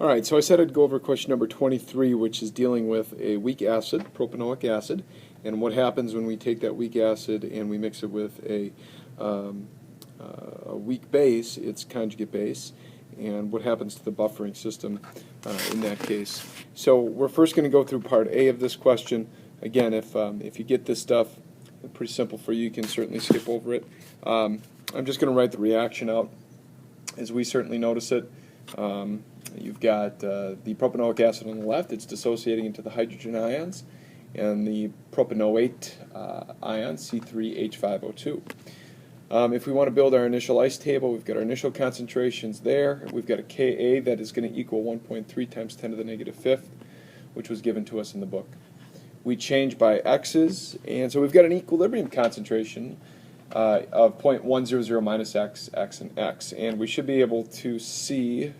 All right, so I said I'd go over question number 23, which is dealing with a weak acid, propanoic acid, and what happens when we take that weak acid and we mix it with a weak base, its conjugate base, and what happens to the buffering system in that case. So we're first going to go through part A of this question. Again, if you get this stuff pretty simple for you, you can certainly skip over it. I'm just going to write the reaction out as we certainly notice it. You've got the propanoic acid on the left. It's dissociating into the hydrogen ions, and the propanoate ion, C3H5O2. If we want to build our initial ice table, we've got our initial concentrations there. We've got a Ka that is going to equal 1.3 times 10 to the negative fifth, which was given to us in the book. We change by x's, and so we've got an equilibrium concentration of 0.100 minus x, x, and x. And we should be able to see,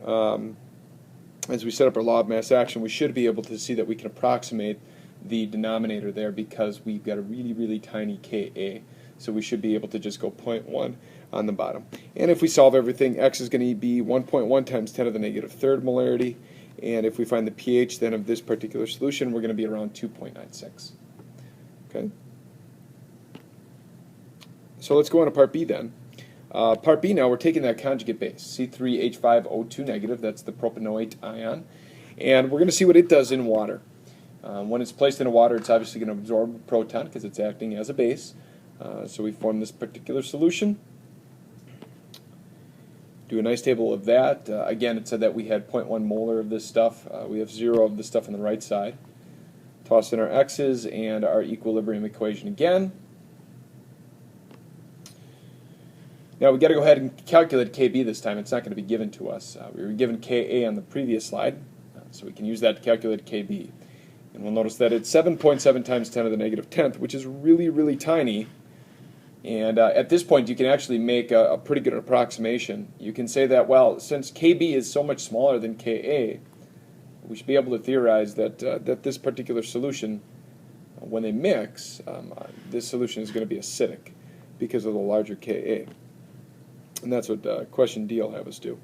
as we set up our law of mass action, we should be able to see that we can approximate the denominator there because we've got a really, really tiny Ka. So we should be able to just go 0.1 on the bottom. And if we solve everything, x is going to be 1.1 times 10 to the negative third molarity. And if we find the pH then of this particular solution, we're going to be around 2.96. Okay? So let's go on to part B then. Part B now, we're taking that conjugate base, C3H5O2 negative, that's the propanoate ion, and we're going to see what it does in water. When it's placed in water, it's obviously going to absorb a proton because it's acting as a base. So we form this particular solution. Do a nice table of that. Again, it said that we had 0.1 molar of this stuff. We have 0 of this stuff on the right side. Toss in our x's and our equilibrium equation again. Now we've got to go ahead and calculate Kb this time. It's not going to be given to us. We were given Ka on the previous slide, so we can use that to calculate Kb. And we'll notice that it's 7.7 times 10 to the negative 10th, which is really, really tiny. And at this point, you can actually make a pretty good approximation. You can say that, well, since Kb is so much smaller than Ka, we should be able to theorize that, that this particular solution, when they mix, this solution is going to be acidic because of the larger Ka. And that's what question D will have us do.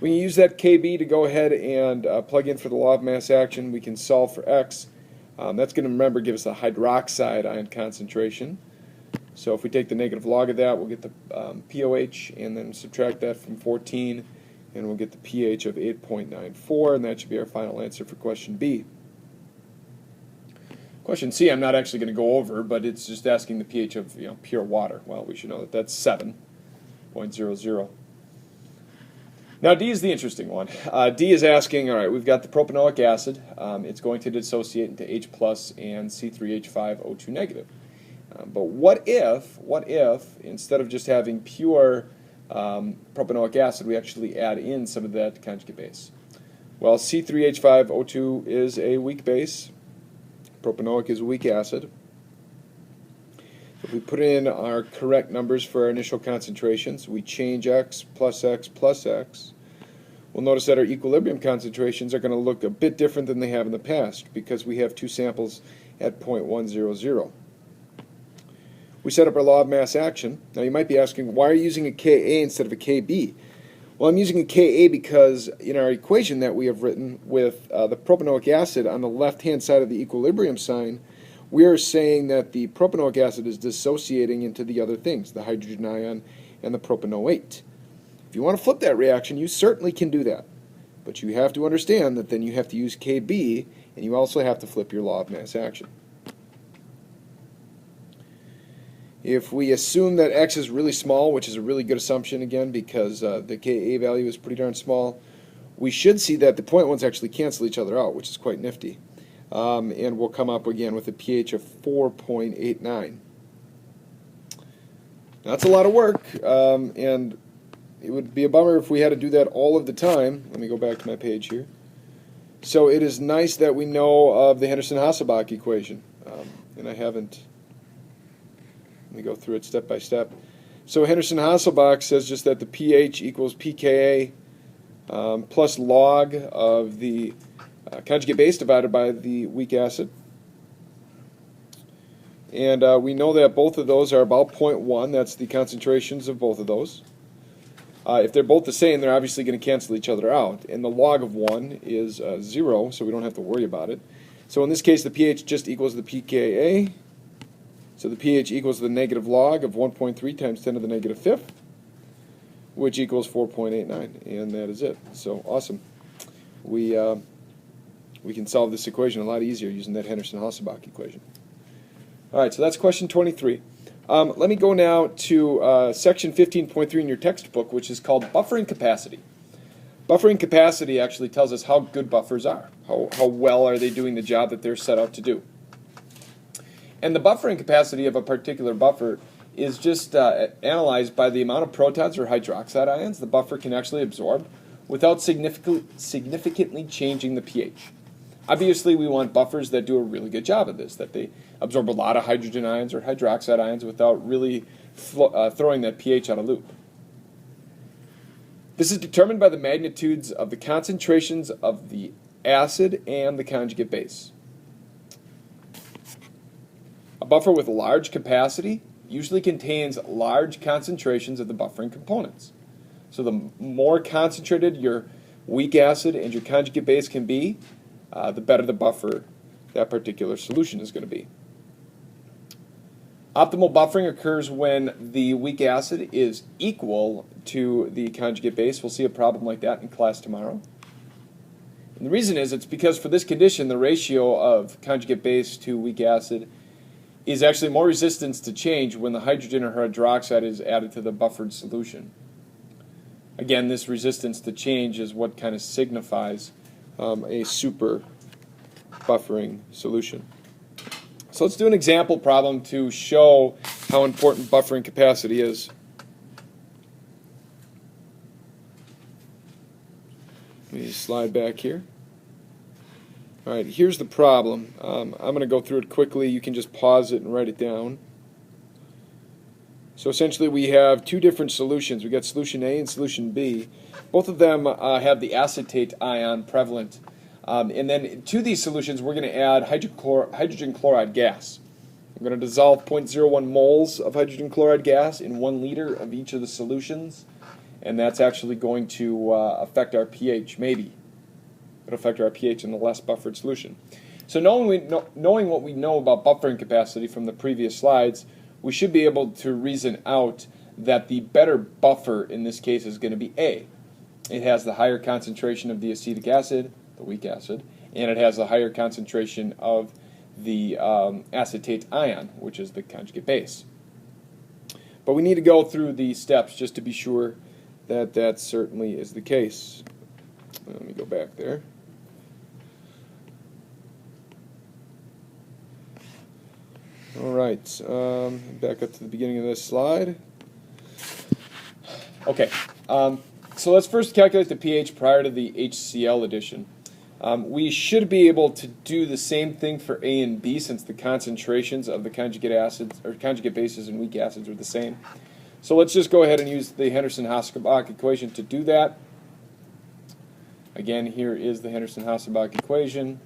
We can use that Kb to go ahead and plug in for the law of mass action. We can solve for x. That's going to, remember, give us the hydroxide ion concentration. So if we take the negative log of that, we'll get the POH, and then subtract that from 14, and we'll get the pH of 8.94, and that should be our final answer for question B. Question C, I'm not actually going to go over, but it's just asking the pH of pure water. Well, we should know that that's 7.00. Now D is the interesting one. D is asking, all right, we've got the propanoic acid. It's going to dissociate into H plus and C3H5O2 negative. But what if, instead of just having pure propanoic acid, we actually add in some of that conjugate base? Well, C3H5O2 is a weak base. Propanoic is a weak acid. If we put in our correct numbers for our initial concentrations, we change x plus x plus x, we'll notice that our equilibrium concentrations are going to look a bit different than they have in the past because we have two samples at 0.100. We set up our law of mass action. Now you might be asking, why are you using a Ka instead of a Kb? Well, I'm using a Ka because in our equation that we have written with the propanoic acid on the left-hand side of the equilibrium sign, we are saying that the propanoic acid is dissociating into the other things, the hydrogen ion and the propanoate. If you want to flip that reaction, you certainly can do that. But you have to understand that then you have to use Kb, and you also have to flip your law of mass action. If we assume that x is really small, which is a really good assumption again because the Ka value is pretty darn small, we should see that the point ones actually cancel each other out, which is quite nifty. And we'll come up again with a pH of 4.89. That's a lot of work, and it would be a bummer if we had to do that all of the time. Let me go back to my page here. So it is nice that we know of the Henderson-Hasselbalch equation, and I haven't. Let me go through it step by step. So Henderson-Hasselbalch says just that the pH equals pKa plus log of the conjugate base divided by the weak acid. And we know that both of those are about 0.1. That's the concentrations of both of those. If they're both the same, they're obviously going to cancel each other out. And the log of 1 is 0, so we don't have to worry about it. So in this case, the pH just equals the pKa. So the pH equals the negative log of 1.3 times 10 to the negative fifth, which equals 4.89. And that is it. So awesome. We can solve this equation a lot easier using that Henderson-Hasselbalch equation. All right, so that's question 23. Let me go now to section 15.3 in your textbook, which is called buffering capacity. Buffering capacity actually tells us how good buffers are. How well are they doing the job that they're set out to do. And the buffering capacity of a particular buffer is just analyzed by the amount of protons or hydroxide ions the buffer can actually absorb without significantly changing the pH. Obviously, we want buffers that do a really good job of this, that they absorb a lot of hydrogen ions or hydroxide ions without really throwing that pH out of loop. This is determined by the magnitudes of the concentrations of the acid and the conjugate base. A buffer with large capacity usually contains large concentrations of the buffering components. So the more concentrated your weak acid and your conjugate base can be, the better the buffer that particular solution is going to be. Optimal buffering occurs when the weak acid is equal to the conjugate base. We'll see a problem like that in class tomorrow. And the reason is it's because for this condition, the ratio of conjugate base to weak acid is actually more resistance to change when the hydrogen or hydroxide is added to the buffered solution. Again, this resistance to change is what kind of signifies a super buffering solution. So let's do an example problem to show how important buffering capacity is. Let me slide back here. All right, here's the problem. I'm going to go through it quickly. You can just pause it and write it down. So essentially we have two different solutions. We've got solution A and solution B. Both of them have the acetate ion prevalent. And then to these solutions we're going to add hydrogen chloride gas. We're going to dissolve 0.01 moles of hydrogen chloride gas in 1 liter of each of the solutions. And that's actually going to affect our pH, maybe. It'll affect our pH in the less buffered solution. So knowing what we know about buffering capacity from the previous slides, we should be able to reason out that the better buffer in this case is going to be A. It has the higher concentration of the acetic acid, the weak acid, and it has a higher concentration of the acetate ion, which is the conjugate base. But we need to go through the steps just to be sure that that certainly is the case. Let me go back there. All right, back up to the beginning of this slide. Okay, so let's first calculate the pH prior to the HCl addition. We should be able to do the same thing for A and B since the concentrations of the conjugate acids or conjugate bases and weak acids are the same. So let's just go ahead and use the Henderson-Hasselbalch equation to do that. Again, here is the Henderson-Hasselbalch equation.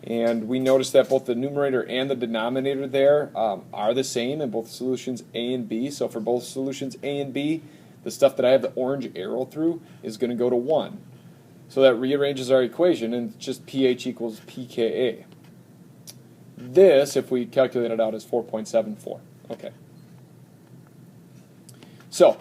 And we notice that both the numerator and the denominator there are the same in both solutions A and B. So for both solutions A and B, the stuff that I have the orange arrow through is going to go to 1. So that rearranges our equation, and it's just pH equals pKa. This, if we calculate it out, is 4.74. Okay. So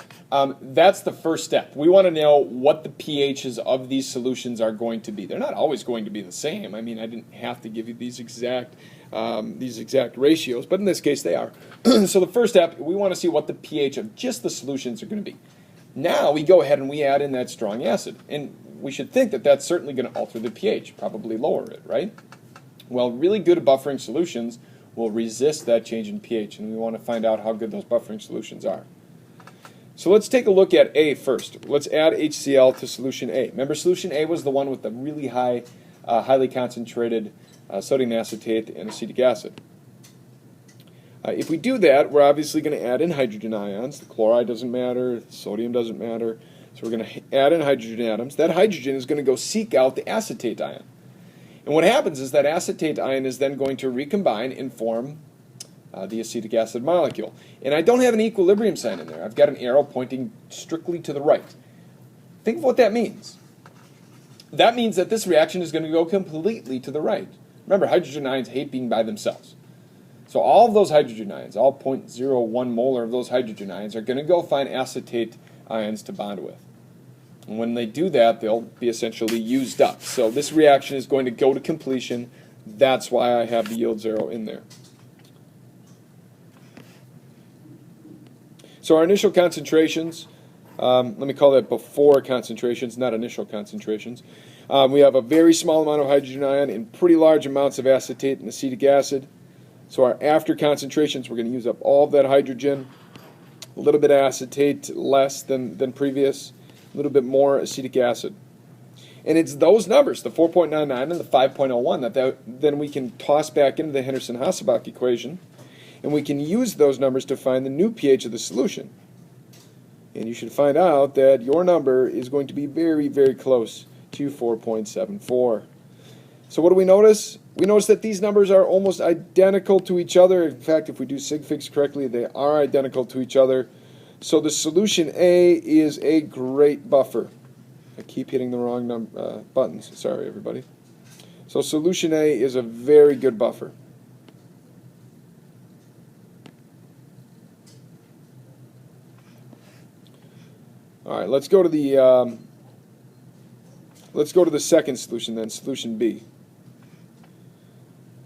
that's the first step. We want to know what the pHs of these solutions are going to be. They're not always going to be the same. I mean, I didn't have to give you these exact ratios, but in this case they are. So the first step, we want to see what the pH of just the solutions are going to be. Now we go ahead and we add in that strong acid, and we should think that that's certainly going to alter the pH, probably lower it, right? Well, really good buffering solutions will resist that change in pH, and we want to find out how good those buffering solutions are. So let's take a look at A first. Let's add HCl to solution A. Remember, solution A was the one with the really high, highly concentrated sodium acetate and acetic acid. If we do that, we're obviously going to add in hydrogen ions. The chloride doesn't matter, the sodium doesn't matter. So we're going to add in hydrogen atoms. That hydrogen is going to go seek out the acetate ion. And what happens is that acetate ion is then going to recombine and form the acetic acid molecule. And I don't have an equilibrium sign in there. I've got an arrow pointing strictly to the right. Think of what that means. That means that this reaction is going to go completely to the right. Remember, hydrogen ions hate being by themselves. So all of those hydrogen ions, all 0.01 molar of those hydrogen ions, are going to go find acetate ions to bond with. And when they do that, they'll be essentially used up. So this reaction is going to go to completion. That's why I have the yield 0 in there. So our initial concentrations, let me call that before concentrations, not initial concentrations. We have a very small amount of hydrogen ion and pretty large amounts of acetate and acetic acid. So our after concentrations, we're going to use up all of that hydrogen, a little bit of acetate, less than previous, a little bit more acetic acid. And it's those numbers, the 4.99 and the 5.01, that then we can toss back into the Henderson-Hasselbalch equation, and we can use those numbers to find the new pH of the solution. And you should find out that your number is going to be very, very close to 4.74. So what do we notice? We notice that these numbers are almost identical to each other. In fact, if we do sig figs correctly, they are identical to each other. So the solution A is a great buffer. I keep hitting the wrong buttons. Sorry, everybody. So solution A is a very good buffer. All right, let's go to the second solution then, solution B.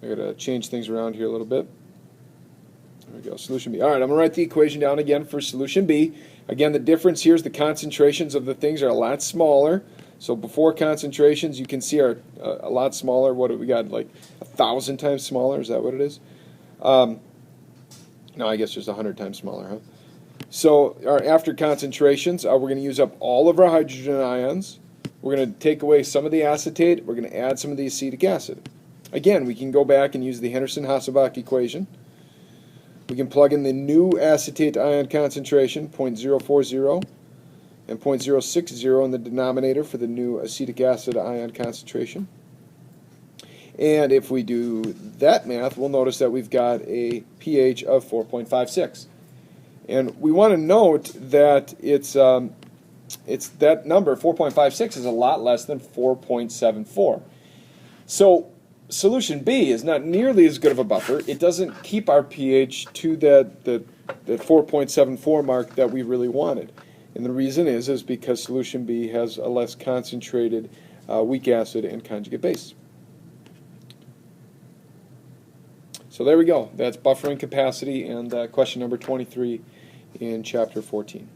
I gotta change things around here a little bit. There we go, solution B. All right, I'm gonna write the equation down again for solution B. Again, the difference here is the concentrations of the things are a lot smaller. So before concentrations, you can see are a lot smaller. What have we got? Like 1,000 times smaller? Is that what it is? No, I guess just 100 times smaller, huh? So our after concentrations, we're going to use up all of our hydrogen ions. We're going to take away some of the acetate. We're going to add some of the acetic acid. Again, we can go back and use the Henderson-Hasselbalch equation. We can plug in the new acetate ion concentration, 0.040, and 0.060 in the denominator for the new acetic acid ion concentration. And if we do that math, we'll notice that we've got a pH of 4.56. And we want to note that it's that number, 4.56, is a lot less than 4.74. So solution B is not nearly as good of a buffer. It doesn't keep our pH to that 4.74 mark that we really wanted. And the reason is because solution B has a less concentrated weak acid and conjugate base. So there we go. That's buffering capacity and question number 23 in chapter 15,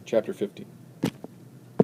chapter 15.